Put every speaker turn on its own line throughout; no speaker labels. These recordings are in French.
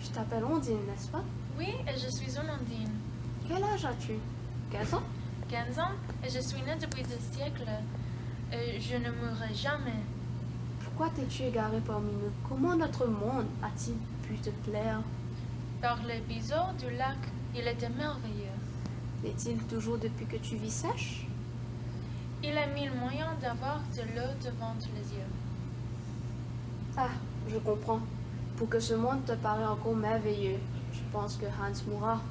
Tu t'appelles Ondine, n'est-ce pas?
Oui, et je suis Ondine.
Quel âge as-tu? 15 ans?
15 ans, et je suis née depuis des siècles. Et je ne mourrai jamais.
Pourquoi t'es-tu égaré parmi nous? Comment notre monde a-t-il pu te plaire?
Par les bisous du lac, il était merveilleux.
L'est-il toujours depuis que tu vis sèche?
Il a mille moyens d'avoir de l'eau devant les yeux.
Ah, je comprends. Pour que ce monde te paraît encore merveilleux, je pense que Hans mourra.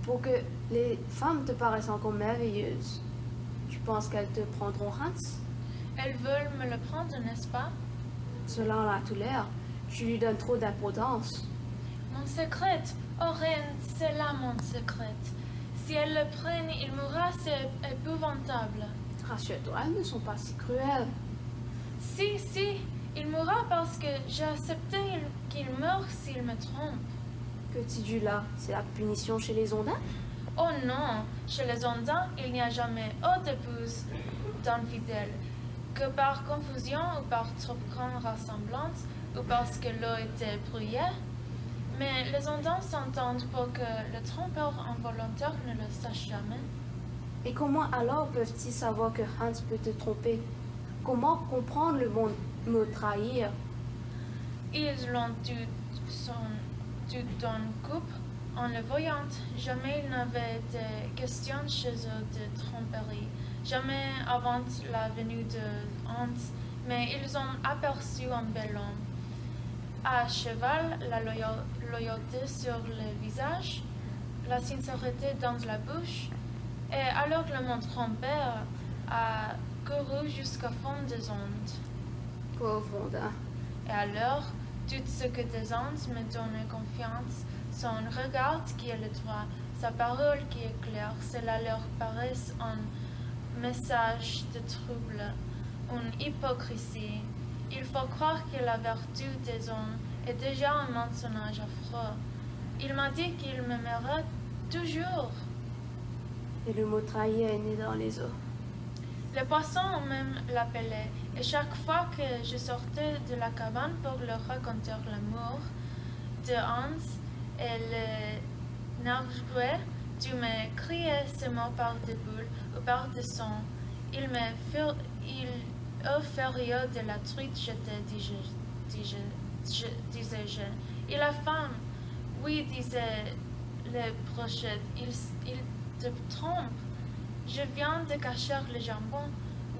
Pour que les femmes te paraissent encore merveilleuses, tu penses qu'elles te prendront Hans?
Elles veulent me le prendre, n'est-ce pas?
Cela en a tout l'air. Tu lui donnes trop d'importance.
Mon secret, oh reine, c'est là mon secret. Si elles le prennent, il mourra, c'est épouvantable.
Rassure-toi, elles ne sont pas si cruelles.
Si, il mourra parce que j'ai accepté qu'il meure s'il me trompe.
Que dis-tu là? C'est la punition chez les ondins?
Oh non, chez les Ondins, il n'y a jamais autre épouse d'infidèle que par confusion ou par trop grande ressemblance ou parce que l'eau était brouillée. Mais les Ondins s'entendent pour que le trompeur involontaire ne le sache jamais.
Et comment alors peuvent-ils savoir que Hans peut te tromper? Comment comprendre le mot trahir?
Ils l'ont tout en coupe en le voyant. Jamais il n'avait été question chez eux de tromperie. Jamais avant la venue de Hans, mais ils ont aperçu un bel homme. À cheval, la loyauté sur le visage, la sincérité dans la bouche, et alors le monde trompé a couru jusqu'au fond des ondes.
Pauvre ondin.
Et alors, tout ce que des ondes me donnent confiance, son regard qui est le droit, sa parole qui est claire, cela leur paraît un message de trouble, une hypocrisie. Il faut croire que la vertu des hommes est déjà un mensonge affreux. Il m'a dit qu'il m'aimerait toujours.
Et le mot trahir est né dans les eaux.
Les poissons même l'appelaient, et chaque fois que je sortais de la cabane pour leur raconter l'amour de Hans et le narguilé, tu me criais ce mot par des boules ou par des sons. Il furieux de la truite, disais-je. Et la femme, oui, disait le brochette, il te trompe. Je viens de cacher le jambon.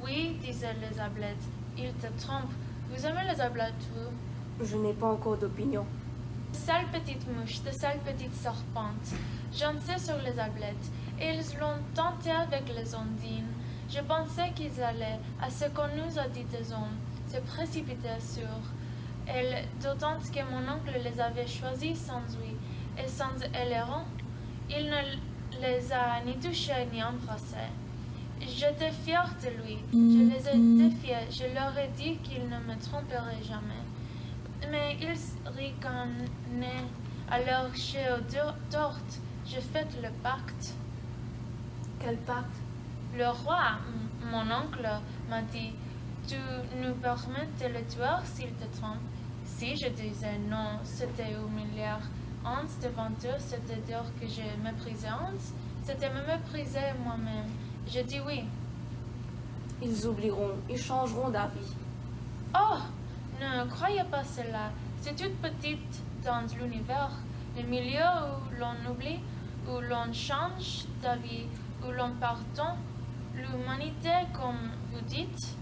Oui, disaient les ablettes, il te trompe. Vous aimez les ablettes, vous?
Je n'ai pas encore d'opinion.
De sales petites mouches, de sales petites serpentes. J'en sais sur les ablettes, et ils l'ont tenté avec les ondines. Je pensais qu'ils allaient, à ce qu'on nous a dit des hommes, se précipiter sur elles, d'autant que mon oncle les avait choisis sans lui et sans aileron. Il ne les a ni touchés ni embrassés. J'étais fière de lui, je les ai défiés, je leur ai dit qu'ils ne me tromperaient jamais. Mais ils ricanaient, alors j'ai eu tort, j'ai fait le pacte.
Quel pacte?
Le roi, mon oncle, m'a dit, tu nous permets de le tuer s'il te trompe. Si je disais non, c'était humilier Hans devant eux, c'était dire que je méprisais Hans, c'était me mépriser moi-même. Je dis oui.
Ils oublieront, ils changeront d'avis.
Oh, ne croyez pas cela. C'est toute petite dans l'univers, le milieu où l'on oublie, où l'on change d'avis, où l'on pardonne. L'humanité, comme vous dites,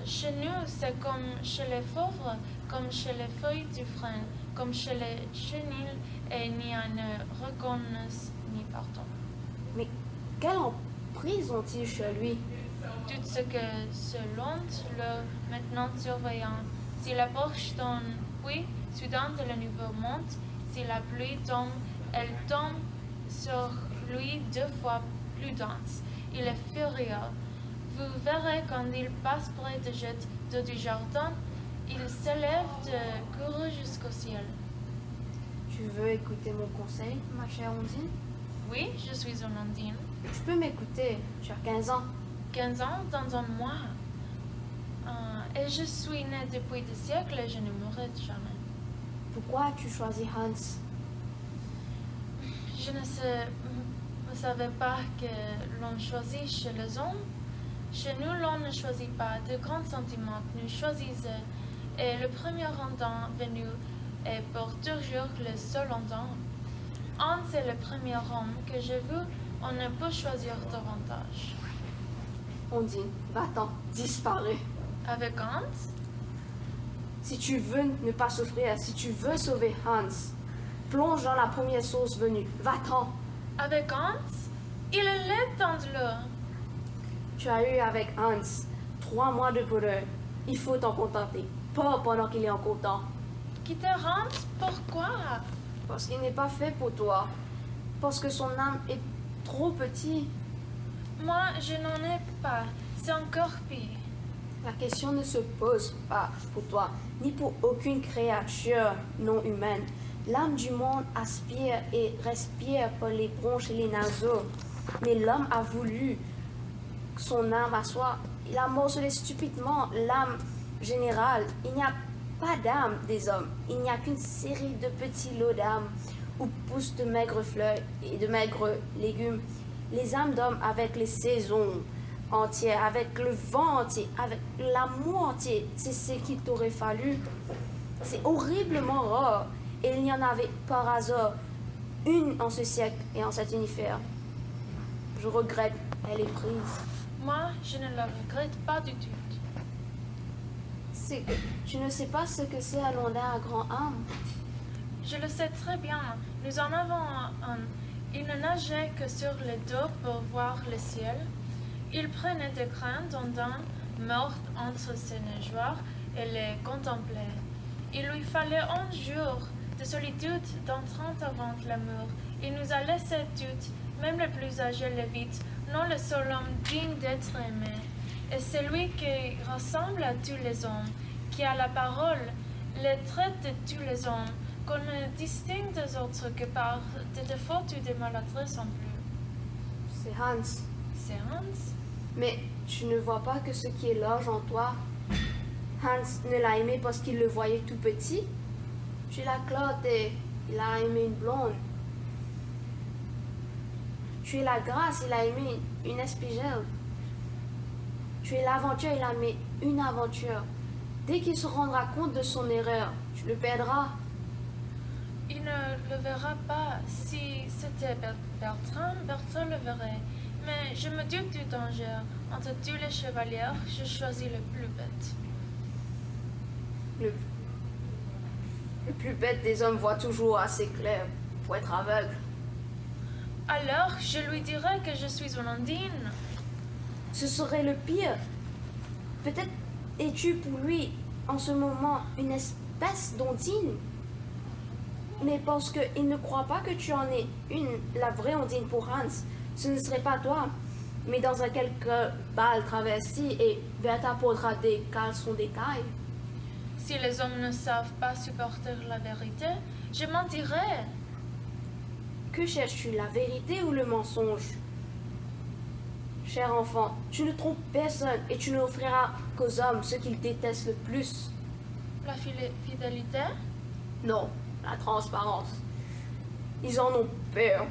chez nous, c'est comme chez les pauvres, comme chez les feuilles du frêne, comme chez les chenilles, et n'y en reconnaissent ni pardon.
Mais quelle emprise ont-ils chez lui?
Tout ce que selon le maintenant surveillant, si la poche donne, puis soudain de le nouveau monte, si la pluie tombe, elle tombe sur lui 2 fois plus dense. Il est furieux. Vous verrez quand il passe près de jet d'eau du jardin, il s'élève de courir jusqu'au ciel.
Tu veux écouter mon conseil, ma chère Ondine?
Oui, je suis une ondine.
Tu peux m'écouter, j'ai 15 ans.
15 ans dans un mois. Et je suis née depuis des siècles et je ne mourrai jamais.
Pourquoi as-tu choisi Hans?
Je ne savais pas que l'on choisit chez les hommes. Chez nous, l'on ne choisit pas de grands sentiments, nous choisissons. Et le premier entend venu est pour toujours le seul entend. Hans est le premier homme que j'ai vu, on ne peut choisir davantage.
Ondine, va-t'en, disparais.
Avec Hans?
Si tu veux ne pas souffrir, si tu veux sauver Hans, plonge dans la première source venue. Va-t'en.
Avec Hans? Il est laid dans l'eau.
Tu as eu avec Hans 3 mois de bonheur. Il faut t'en contenter. Pas pendant qu'il est encore temps.
Quitter Hans? Pourquoi?
Parce qu'il n'est pas fait pour toi. Parce que son âme est trop petite.
Moi, je n'en ai pas. C'est encore pire.
La question ne se pose pas pour toi, ni pour aucune créature non humaine. L'âme du monde aspire et respire par les bronches et les naseaux. Mais l'homme a voulu son âme à soi. Il a morcelé stupidement l'âme générale. Il n'y a pas d'âme des hommes. Il n'y a qu'une série de petits lots d'âmes où poussent de maigres fleurs et de maigres légumes. Les âmes d'hommes avec les saisons entières, avec le vent entier, avec l'amour entier, c'est ce qu'il t'aurait fallu. C'est horriblement rare. Et il n'y en avait par hasard une en ce siècle et en cet univers. Je regrette, elle est prise.
Moi, je ne le regrette pas du tout.
C'est que tu ne sais pas ce que c'est un Londin à grand âme.
Je le sais très bien. Nous en avons un. Il ne nageait que sur le dos pour voir le ciel. Il prenait des grains d'ondins mortes entre ses nageoires et les contemplait. Il lui fallait un jour de solitude d'entrant avant l'amour. Il nous a laissés toutes, même les plus âgés le vite, non le seul homme digne d'être aimé. Et c'est lui qui ressemble à tous les hommes, qui a la parole, les traits de tous les hommes, qu'on ne distingue des autres que par des défauts ou des maladresses en plus.
C'est Hans.
C'est Hans.
Mais tu ne vois pas que ce qui est large en toi. Hans ne l'a aimé parce qu'il le voyait tout petit. Tu es la Claude et il a aimé une blonde. Tu es la grâce, il a aimé une espigelle. Tu es l'aventure, il a aimé une aventure. Dès qu'il se rendra compte de son erreur, tu le perdras.
Il ne le verra pas. Si c'était Bertrand, Bertrand le verrait. Mais je me doute du danger. Entre tous les chevaliers, je choisis le plus bête.
Le plus bête des hommes voit toujours assez clair pour être aveugle.
Alors, je lui dirai que je suis une ondine.
Ce serait le pire. Peut-être es-tu pour lui en ce moment une espèce d'ondine. Mais parce qu'il ne croit pas que tu en es une, la vraie ondine pour Hans, ce ne serait pas toi. Mais dans un quelque bal travesti et Bertha portera des caleçons d'écaille.
Si les hommes ne savent pas supporter la vérité, je mentirai.
Que cherches-tu, la vérité ou le mensonge? Cher enfant, tu ne trompes personne et tu n'offriras qu'aux hommes ce qu'ils détestent le plus.
La fidélité?
Non, la transparence. Ils en ont peur.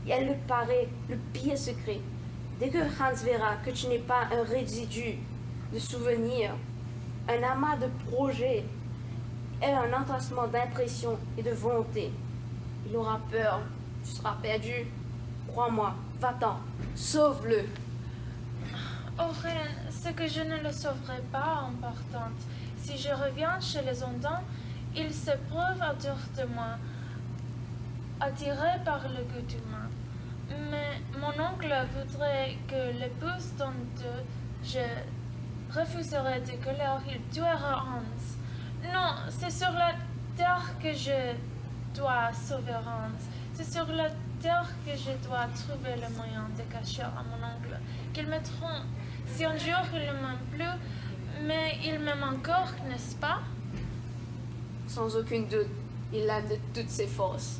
Et elle le paraît le pire secret. Dès que Hans verra que tu n'es pas un résidu de souvenirs, un amas de projets et un entassement d'impressions et de volonté, il aura peur. Tu seras perdu. Crois-moi, va-t'en, sauve-le.
Oh reine, c'est que je ne le sauverai pas en partant. Si je reviens chez les Ondins, ils se prouvent autour de moi, attirés par le goût humain. Mais mon oncle voudrait que l'épouse dont je refuserai de colère, il tuera Hans. Non, c'est sur la terre que je dois sauver Hans. C'est sur la terre que je dois trouver le moyen de cacher à mon oncle qu'il me trompe. Si un jour il ne m'aime plus, mais il m'aime encore, n'est-ce pas?
Sans aucun doute, il l'aime de toutes ses forces.